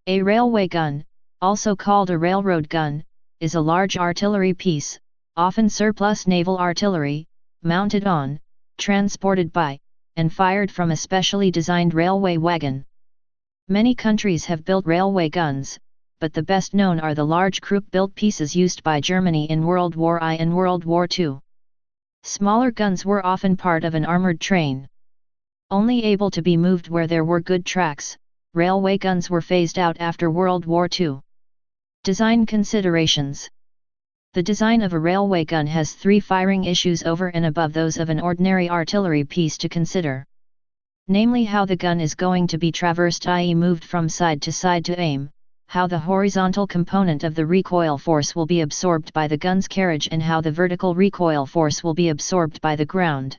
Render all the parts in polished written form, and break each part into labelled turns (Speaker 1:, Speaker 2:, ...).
Speaker 1: A railway gun, also called a railroad gun, is a large artillery piece, often surplus naval artillery, mounted on, transported by, and fired from a specially designed railway wagon. Many countries have built railway guns, but the best known are the large Krupp-built pieces used by Germany in World War I and World War II. Smaller guns were often part of an armored train. Only able to be moved where there were good tracks, railway guns were phased out after World War II. Design considerations. The design of a railway gun has three firing issues over and above those of an ordinary artillery piece to consider. Namely, how the gun is going to be traversed, i.e. moved from side to aim, how the horizontal component of the recoil force will be absorbed by the gun's carriage, and how the vertical recoil force will be absorbed by the ground.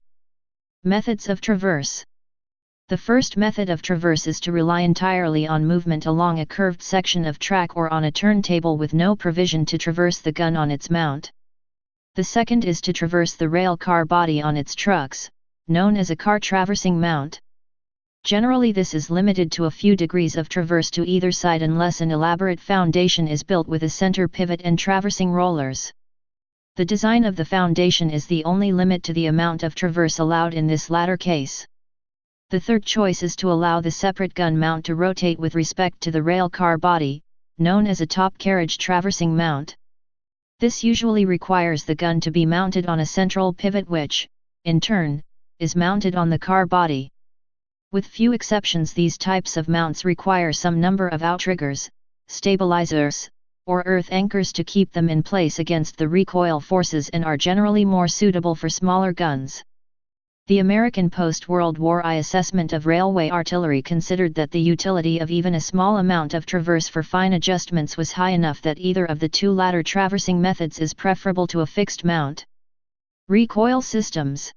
Speaker 1: Methods of traverse. The first method of traverse is to rely entirely on movement along a curved section of track or on a turntable with no provision to traverse the gun on its mount. The second is to traverse the rail car body on its trucks, known as a car traversing mount. Generally, this is limited to a few degrees of traverse to either side unless an elaborate foundation is built with a center pivot and traversing rollers. The design of the foundation is the only limit to the amount of traverse allowed in this latter case. The third choice is to allow the separate gun mount to rotate with respect to the rail car body, known as a top carriage traversing mount. This usually requires the gun to be mounted on a central pivot which, in turn, is mounted on the car body. With few exceptions, these types of mounts require some number of outriggers, stabilizers, or earth anchors to keep them in place against the recoil forces and are generally more suitable for smaller guns. The American post-World War I assessment of railway artillery considered that the utility of even a small amount of traverse for fine adjustments was high enough that either of the two latter traversing methods is preferable to a fixed mount. Recoil systems.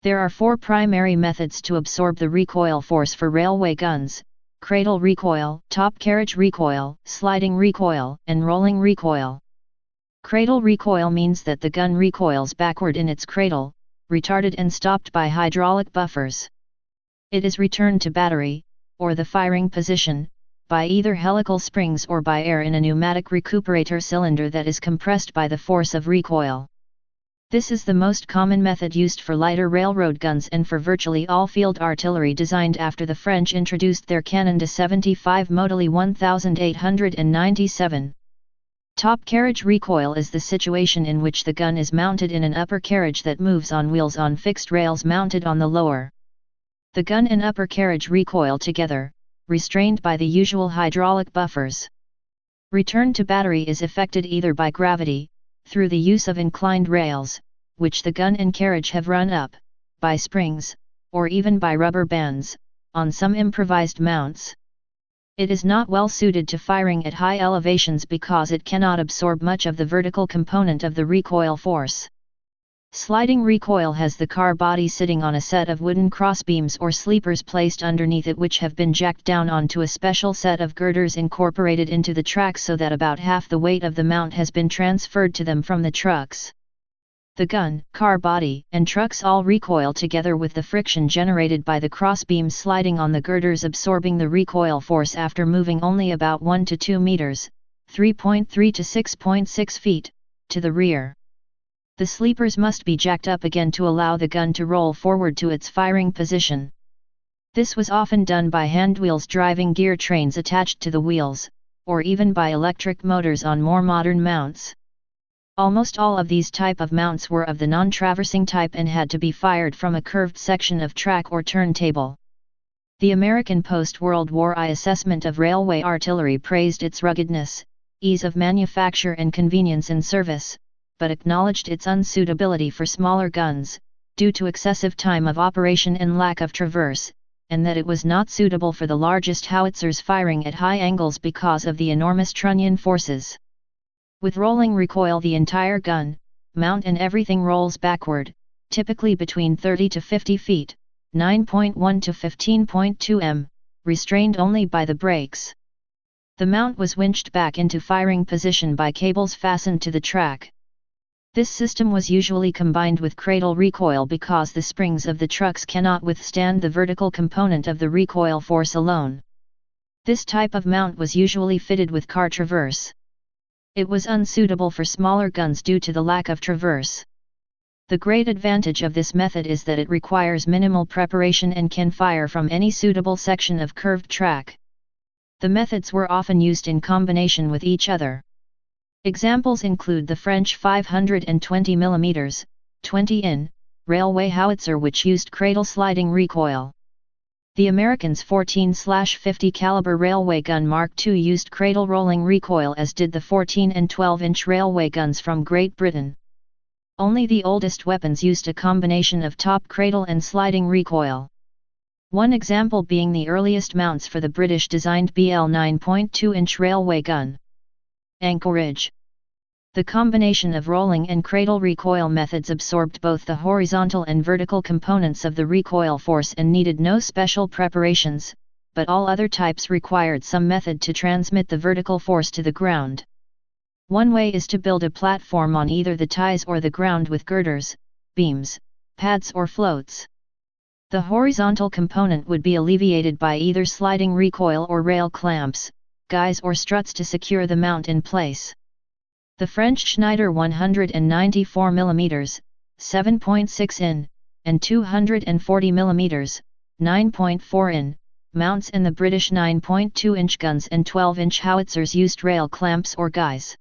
Speaker 1: There are four primary methods to absorb the recoil force for railway guns: cradle recoil, top carriage recoil, sliding recoil, and rolling recoil. Cradle recoil means that the gun recoils backward in its cradle, retarded and stopped by hydraulic buffers. It is returned to battery, or the firing position, by either helical springs or by air in a pneumatic recuperator cylinder that is compressed by the force of recoil. This is the most common method used for lighter railroad guns and for virtually all field artillery designed after the French introduced their Canon de 75 Modèle 1897. Top carriage recoil is the situation in which the gun is mounted in an upper carriage that moves on wheels on fixed rails mounted on the lower. The gun and upper carriage recoil together, restrained by the usual hydraulic buffers. Return to battery is effected either by gravity, through the use of inclined rails, which the gun and carriage have run up, by springs, or even by rubber bands, on some improvised mounts. It is not well suited to firing at high elevations because it cannot absorb much of the vertical component of the recoil force. Sliding recoil has the car body sitting on a set of wooden crossbeams or sleepers placed underneath it, which have been jacked down onto a special set of girders incorporated into the tracks so that about half the weight of the mount has been transferred to them from the trucks. The gun, car body, and trucks all recoil together with the friction generated by the crossbeams sliding on the girders absorbing the recoil force after moving only about 1 to 2 meters, 3.3 to 6.6 feet, to the rear. The sleepers must be jacked up again to allow the gun to roll forward to its firing position. This was often done by handwheels driving gear trains attached to the wheels, or even by electric motors on more modern mounts. Almost all of these type of mounts were of the non-traversing type and had to be fired from a curved section of track or turntable. The American post-World War I assessment of railway artillery praised its ruggedness, ease of manufacture and convenience in service, but acknowledged its unsuitability for smaller guns, due to excessive time of operation and lack of traverse, and that it was not suitable for the largest howitzers firing at high angles because of the enormous trunnion forces. With rolling recoil, the entire gun, mount and everything rolls backward, typically between 30 to 50 feet, 9.1 to 15.2 m, restrained only by the brakes. The mount was winched back into firing position by cables fastened to the track. This system was usually combined with cradle recoil because the springs of the trucks cannot withstand the vertical component of the recoil force alone. This type of mount was usually fitted with car traverse. It was unsuitable for smaller guns due to the lack of traverse. The great advantage of this method is that it requires minimal preparation and can fire from any suitable section of curved track. The methods were often used in combination with each other. Examples include the French 520 mm, 20 in, railway howitzer which used cradle sliding recoil. The Americans' 14/50 caliber railway gun Mark II used cradle rolling recoil, as did the 14 and 12-inch railway guns from Great Britain. Only the oldest weapons used a combination of top cradle and sliding recoil. One example being the earliest mounts for the British-designed BL 9.2-inch railway gun. Anchorage. The combination of rolling and cradle recoil methods absorbed both the horizontal and vertical components of the recoil force and needed no special preparations, but all other types required some method to transmit the vertical force to the ground. One way is to build a platform on either the ties or the ground with girders, beams, pads or floats. The horizontal component would be alleviated by either sliding recoil or rail clamps, guys or struts to secure the mount in place. The French Schneider 194 mm, 7.6 in, and 240 mm, 9.4 in, mounts and the British 9.2-inch guns and 12-inch howitzers used rail clamps or guys.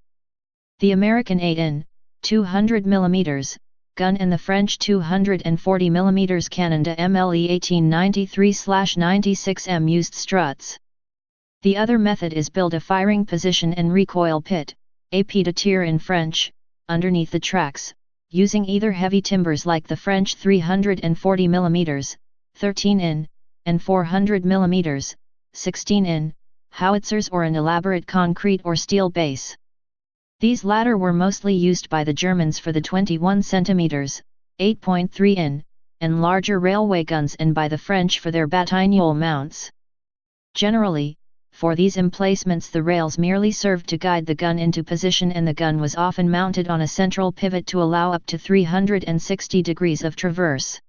Speaker 1: The American 8 in, 200 mm, gun and the French 240 mm Canada MLE 1893/96M used struts. The other method is build a firing position and recoil pit, a pied à terre in French, underneath the tracks, using either heavy timbers like the French 340 mm, 13 in, and 400 mm, 16 in, howitzers or an elaborate concrete or steel base. These latter were mostly used by the Germans for the 21 cm, 8.3 in, and larger railway guns, and by the French for their batignolles mounts. Generally, for these emplacements the rails merely served to guide the gun into position, and the gun was often mounted on a central pivot to allow up to 360 degrees of traverse.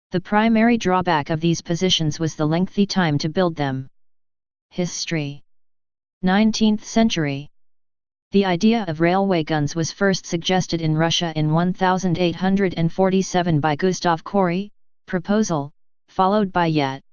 Speaker 1: The primary drawback of these positions was the lengthy time to build them. History. 19th century. The idea of railway guns was first suggested in Russia in 1847 by Gustav Corey, proposal, followed by Yet.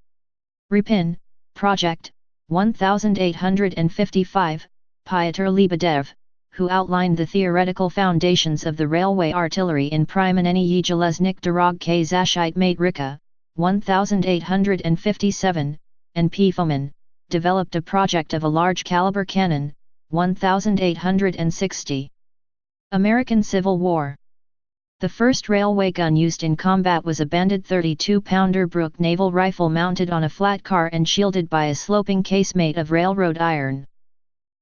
Speaker 1: Repin, project, 1855, Pyotr Lebedev, who outlined the theoretical foundations of the railway artillery in Primenenie Jeleznik Dorog K Zashite Matrika, 1857, and P. Fomin, developed a project of a large caliber cannon, 1860. American Civil War. The first railway gun used in combat was a banded 32-pounder Brooke naval rifle mounted on a flat car and shielded by a sloping casemate of railroad iron.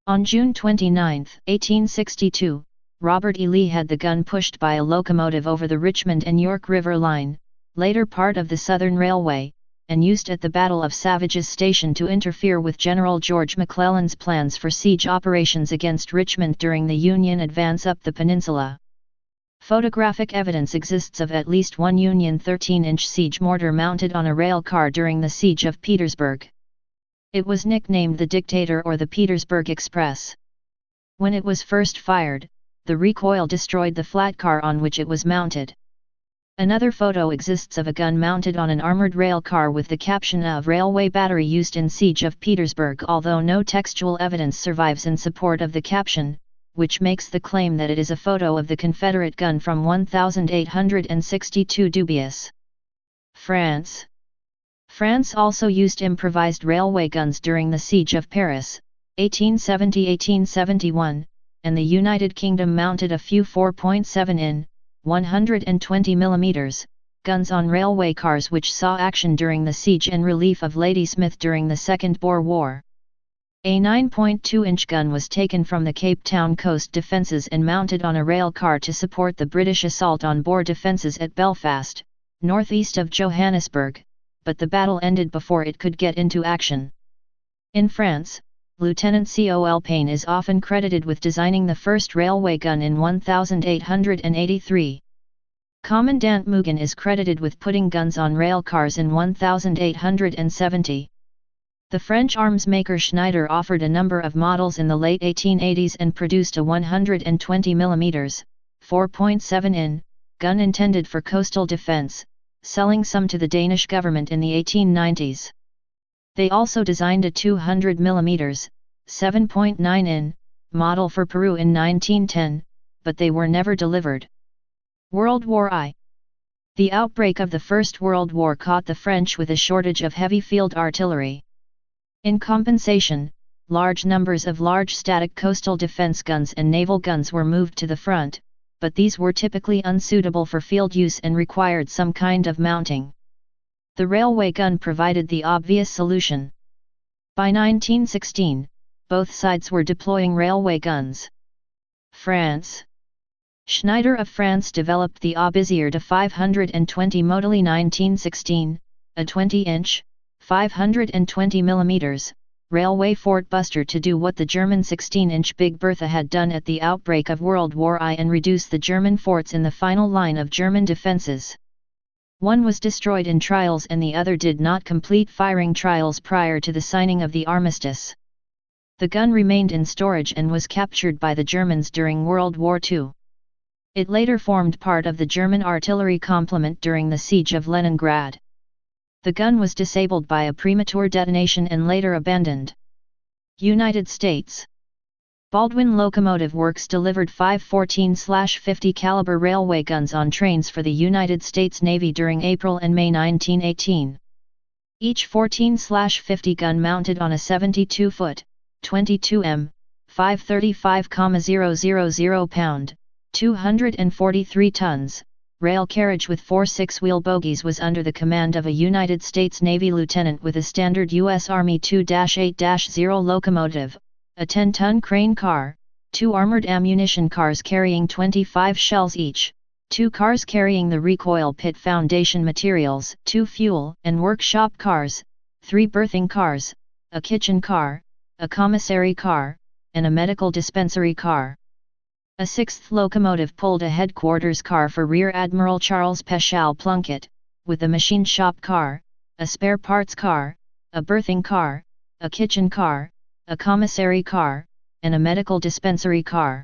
Speaker 1: On June 29, 1862, Robert E. Lee had the gun pushed by a locomotive over the Richmond and York River Line, later part of the Southern Railway, and used at the Battle of Savage's Station to interfere with General George McClellan's plans for siege operations against Richmond during the Union advance up the peninsula. Photographic evidence exists of at least one Union 13-inch siege mortar mounted on a rail car during the Siege of Petersburg. It was nicknamed the Dictator or the Petersburg Express. When it was first fired, the recoil destroyed the flat car on which it was mounted. Another photo exists of a gun mounted on an armored rail car with the caption of Railway Battery used in Siege of Petersburg, although no textual evidence survives in support of the caption, which makes the claim that it is a photo of the Confederate gun from 1862 dubious. France. France also used improvised railway guns during the Siege of Paris, 1870-1871, and the United Kingdom mounted a few 4.7 in, 120 mm, guns on railway cars which saw action during the siege and relief of Ladysmith during the Second Boer War. A 9.2-inch gun was taken from the Cape Town coast defences and mounted on a rail car to support the British assault on Boer defences at Belfast, northeast of Johannesburg, but the battle ended before it could get into action. In France, Lieutenant Col Payne is often credited with designing the first railway gun in 1883. Commandant Mugen is credited with putting guns on rail cars in 1870. The French arms maker Schneider offered a number of models in the late 1880s and produced a 120 mm, 4.7 in, gun intended for coastal defense, selling some to the Danish government in the 1890s. They also designed a 200 mm, 7.9 in, model for Peru in 1910, but they were never delivered. World War I. The outbreak of the First World War caught the French with a shortage of heavy field artillery. In compensation, large numbers of large static coastal defense guns and naval guns were moved to the front, but these were typically unsuitable for field use and required some kind of mounting. The railway gun provided the obvious solution. By 1916, both sides were deploying railway guns. France. Schneider of France developed the Aubisier de 520 modally 1916, a 20-inch, 520 mm, railway fort buster to do what the German 16-inch Big Bertha had done at the outbreak of World War I and reduce the German forts in the final line of German defences. One was destroyed in trials and the other did not complete firing trials prior to the signing of the armistice. The gun remained in storage and was captured by the Germans during World War II. It later formed part of the German artillery complement during the siege of Leningrad. The gun was disabled by a premature detonation and later abandoned. United States. Baldwin Locomotive Works delivered 5 14-50 caliber railway guns on trains for the United States Navy during April and May 1918. Each 14-50 gun mounted on a 72-foot, 22 m, 535,000 pound, 243 tons, rail carriage with 4 6-wheel bogies was under the command of a United States Navy lieutenant with a standard U.S. Army 2-8-0 locomotive, a 10-ton crane car, 2 armored ammunition cars carrying 25 shells each, 2 cars carrying the recoil pit foundation materials, 2 fuel and workshop cars, 3 berthing cars, a kitchen car, a commissary car, and a medical dispensary car. A 6th locomotive pulled a headquarters car for Rear Admiral Charles Peschal Plunkett, with a machine shop car, a spare parts car, a berthing car, a kitchen car, a commissary car, and a medical dispensary car.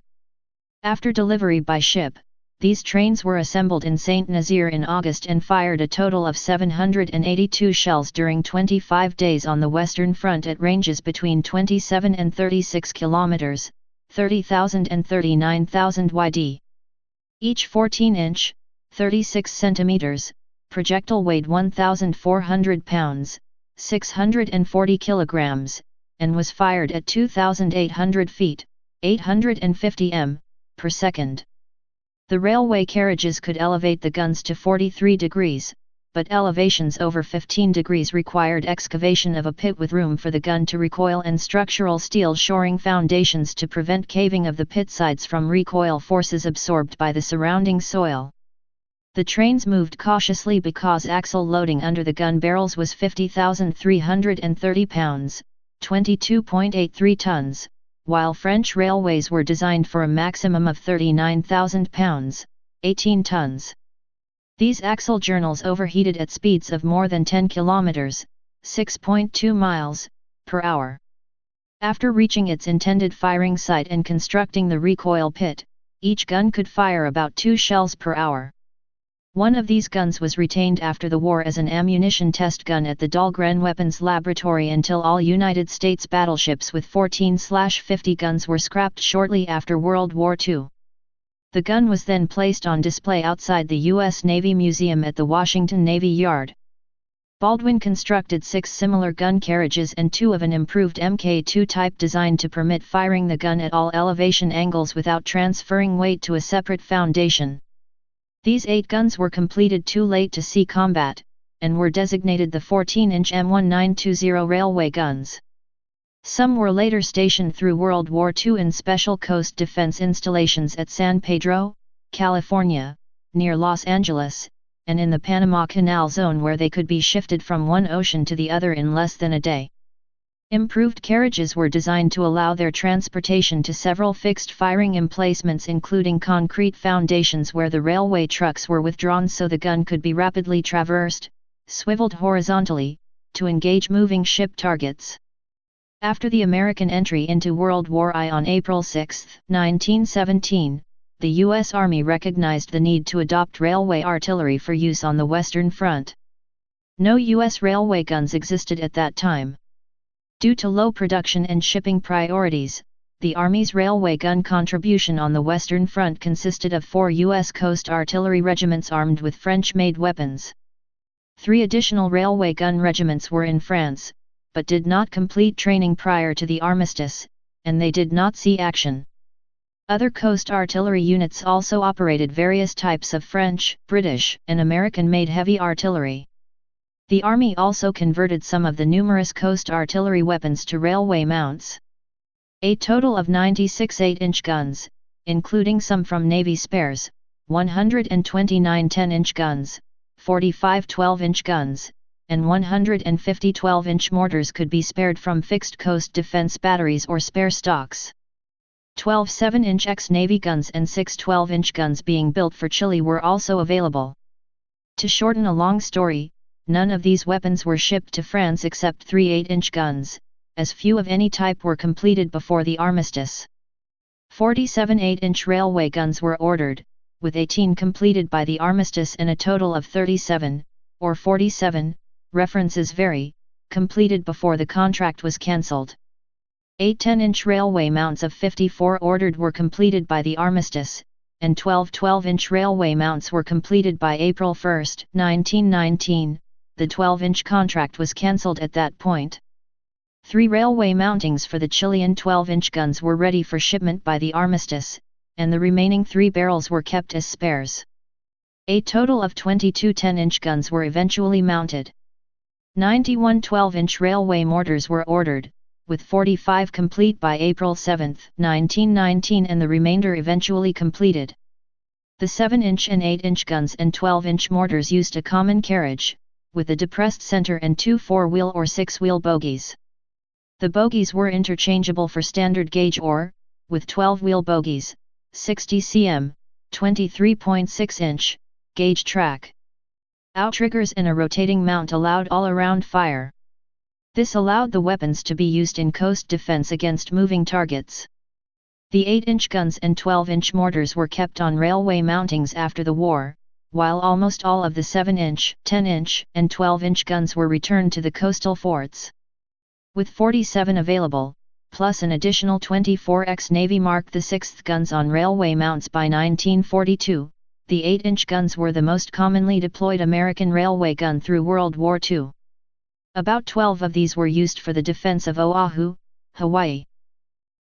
Speaker 1: After delivery by ship, these trains were assembled in Saint Nazaire in August and fired a total of 782 shells during 25 days on the Western Front at ranges between 27 and 36 kilometers, 30,000 and 39,000 yd. Each 14-inch, 36 centimeters, projectile weighed 1,400 pounds, 640 kilograms, and was fired at 2,800 feet, 850 m, per second. The railway carriages could elevate the guns to 43 degrees, but elevations over 15 degrees required excavation of a pit with room for the gun to recoil and structural steel shoring foundations to prevent caving of the pit sides from recoil forces absorbed by the surrounding soil. The trains moved cautiously because axle loading under the gun barrels was 50,330 pounds, 22.83 tons, while French railways were designed for a maximum of 39,000 pounds, 18 tons. These axle journals overheated at speeds of more than 10 kilometers, 6.2 miles, per hour. After reaching its intended firing site and constructing the recoil pit, each gun could fire about 2 shells per hour. One of these guns was retained after the war as an ammunition test gun at the Dahlgren Weapons Laboratory until all United States battleships with 14-50 guns were scrapped shortly after World War II. The gun was then placed on display outside the U.S. Navy Museum at the Washington Navy Yard. Baldwin constructed 6 similar gun carriages and 2 of an improved Mk2 type designed to permit firing the gun at all elevation angles without transferring weight to a separate foundation. These 8 guns were completed too late to see combat, and were designated the 14-inch M1920 railway guns. Some were later stationed through World War II in special coast defense installations at San Pedro, California, near Los Angeles, and in the Panama Canal Zone where they could be shifted from one ocean to the other in less than a day. Improved carriages were designed to allow their transportation to several fixed firing emplacements including concrete foundations where the railway trucks were withdrawn so the gun could be rapidly traversed, swiveled horizontally, to engage moving ship targets. After the American entry into World War I on April 6, 1917, the U.S. Army recognized the need to adopt railway artillery for use on the Western Front. No U.S. railway guns existed at that time. Due to low production and shipping priorities, the Army's railway gun contribution on the Western Front consisted of 4 U.S. Coast Artillery regiments armed with French-made weapons. 3 additional railway gun regiments were in France, but did not complete training prior to the armistice, and they did not see action. Other coast artillery units also operated various types of French, British, and American-made heavy artillery. The Army also converted some of the numerous coast artillery weapons to railway mounts. A total of 96 8-inch guns, including some from Navy spares, 129 10-inch guns, 45 12-inch guns, and 150 12-inch mortars could be spared from fixed coast defense batteries or spare stocks. 12 7-inch ex-Navy guns and 6 12-inch guns being built for Chile were also available. To shorten a long story, none of these weapons were shipped to France except 3 8-inch guns, as few of any type were completed before the armistice. 47 8-inch railway guns were ordered, with 18 completed by the armistice and a total of 37, or 47, references vary, completed before the contract was cancelled. 8 10-inch railway mounts of 54 ordered were completed by the armistice, and 12 12-inch railway mounts were completed by April 1, 1919, the 12-inch contract was cancelled at that point. 3 railway mountings for the Chilean 12-inch guns were ready for shipment by the armistice, and the remaining 3 barrels were kept as spares. A total of 22 10-inch guns were eventually mounted. 91 12-inch railway mortars were ordered, with 45 complete by April 7, 1919, and the remainder eventually completed. The 7-inch and 8-inch guns and 12-inch mortars used a common carriage, with a depressed center and 2 4-wheel or 6-wheel bogies. The bogies were interchangeable for standard gauge or, with 12-wheel bogies, 60 cm, 23.6-inch, gauge track. Outriggers and a rotating mount allowed all-around fire. This allowed the weapons to be used in coast defense against moving targets. The 8-inch guns and 12-inch mortars were kept on railway mountings after the war, while almost all of the 7-inch, 10-inch, and 12-inch guns were returned to the coastal forts. With 47 available, plus an additional 24 ex-Navy Mark VI guns on railway mounts by 1942, the 8-inch guns were the most commonly deployed American railway gun through World War II. About 12 of these were used for the defense of Oahu, Hawaii.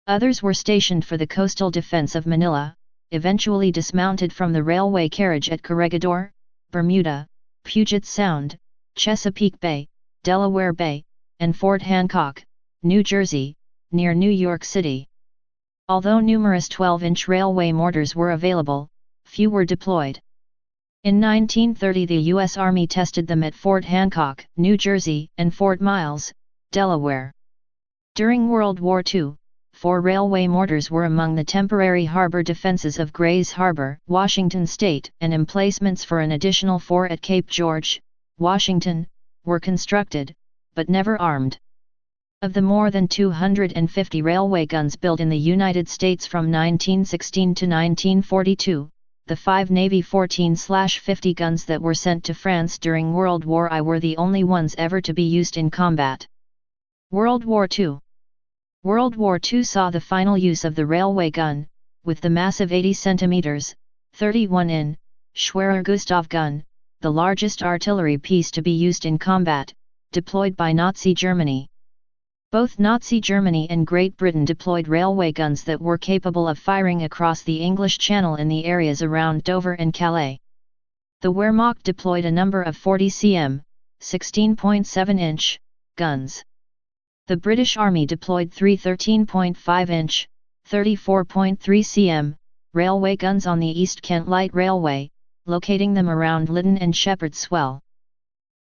Speaker 1: Others were stationed for the coastal defense of Manila, eventually dismounted from the railway carriage at Corregidor, Bermuda, Puget Sound, Chesapeake Bay, Delaware Bay, and Fort Hancock, New Jersey, near New York City. Although numerous 12-inch railway mortars were available, few were deployed. In 1930 the U.S. Army tested them at Fort Hancock, New Jersey, and Fort Miles, Delaware. During World War II, 4 railway mortars were among the temporary harbor defenses of Grays Harbor, Washington State, and emplacements for an additional 4 at Cape George, Washington, were constructed, but never armed. Of the more than 250 railway guns built in the United States from 1916 to 1942, the 5 Navy 14/50 guns that were sent to France during World War I were the only ones ever to be used in combat. World War II. World War II saw the final use of the railway gun, with the massive 80 cm, 31 in, Schwerer Gustav gun, the largest artillery piece to be used in combat, deployed by Nazi Germany. Both Nazi Germany and Great Britain deployed railway guns that were capable of firing across the English Channel in the areas around Dover and Calais. The Wehrmacht deployed a number of 40 cm, 16.7-inch, guns. The British Army deployed 3 13.5-inch, 34.3 cm, railway guns on the East Kent Light Railway, locating them around Lytton and Shepherd's Swell.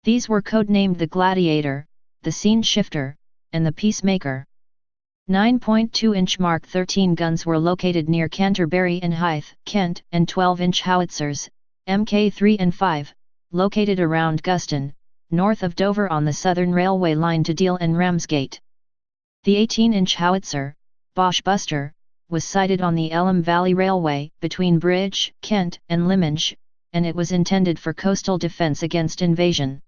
Speaker 1: These were codenamed the Gladiator, the Scene Shifter, and the Peacemaker. 9.2-inch Mark 13 guns were located near Canterbury and Hythe, Kent, and 12-inch howitzers, Mk3 and 5, located around Guston, north of Dover on the Southern Railway line to Deal and Ramsgate. The 18-inch howitzer, Bosch Buster, was sited on the Elm Valley Railway, between Bridge, Kent, and Lyminge, and it was intended for coastal defence against invasion.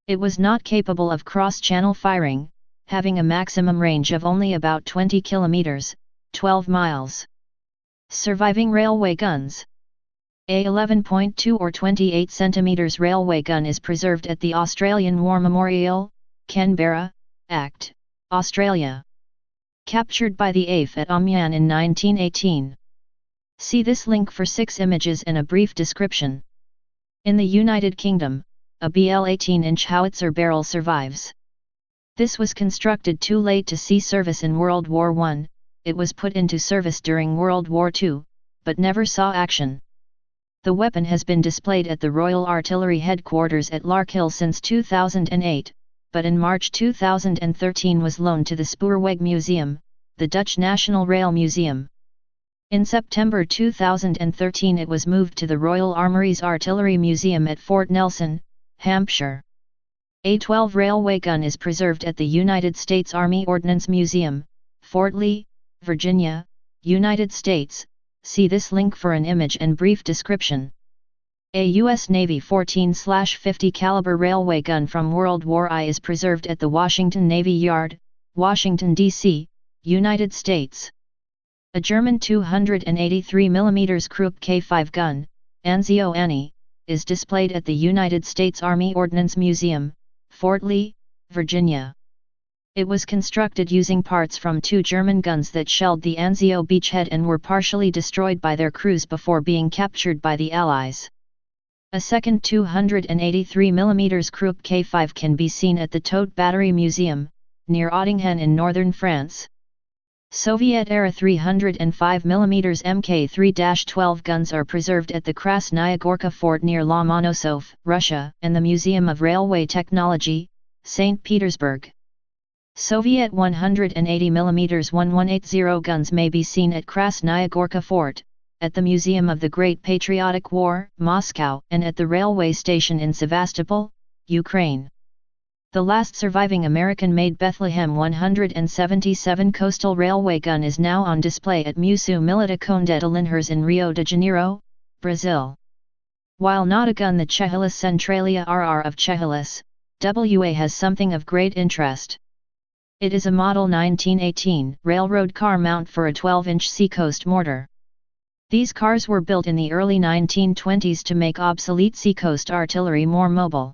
Speaker 1: It was not capable of cross-channel firing, having a maximum range of only about 20 kilometers, 12 miles. Surviving railway guns. A 11.2 or 28 cm railway gun is preserved at the Australian War Memorial, Canberra, Act, Australia. Captured by the AF at Amiens in 1918. See this link for 6 images and a brief description. In the United Kingdom, a BL 18-inch howitzer barrel survives. This was constructed too late to see service in World War I, it was put into service during World War II, but never saw action. The weapon has been displayed at the Royal Artillery Headquarters at Larkhill since 2008, but in March 2013 was loaned to the Spoorweg Museum, the Dutch National Rail Museum. In September 2013 it was moved to the Royal Armouries Artillery Museum at Fort Nelson, Hampshire. A 12 railway gun is preserved at the United States Army Ordnance Museum, Fort Lee, Virginia, United States. See this link for an image and brief description. A U.S. Navy 14/50 caliber railway gun from World War I is preserved at the Washington Navy Yard, Washington, D.C., United States. A German 283 mm Krupp K5 gun, Anzio Annie, is displayed at the United States Army Ordnance Museum, Fort Lee, Virginia. It was constructed using parts from 2 German guns that shelled the Anzio beachhead and were partially destroyed by their crews before being captured by the Allies. A second 283 mm Krupp K5 can be seen at the Tote Battery Museum, near Ottingen in northern France. Soviet-era 305 mm Mk3-12 guns are preserved at the Krasnaya Gorka Fort near Lomonosov, Russia, and the Museum of Railway Technology, St. Petersburg. Soviet 180 mm 1180 guns may be seen at Krasnaya Gorka Fort, at the Museum of the Great Patriotic War, Moscow, and at the railway station in Sevastopol, Ukraine. The last surviving American-made Bethlehem 177 coastal railway gun is now on display at Museu Militar Conde de Linhas in Rio de Janeiro, Brazil. While not a gun, the Chehalis Centralia RR of Chehalis, WA has something of great interest. It is a model 1918 railroad car mount for a 12-inch seacoast mortar. These cars were built in the early 1920s to make obsolete seacoast artillery more mobile.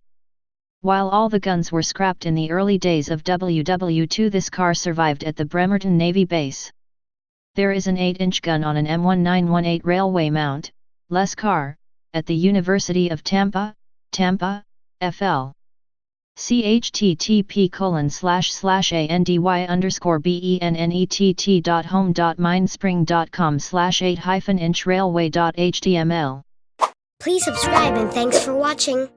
Speaker 1: While all the guns were scrapped in the early days of WW2, this car survived at the Bremerton Navy Base. There is an 8-inch gun on an M1918 railway mount, less car, at the University of Tampa, Tampa, FL. http://andy_bennett.home.mindspring.com/8-inch railway.html.
Speaker 2: Please subscribe and thanks for watching.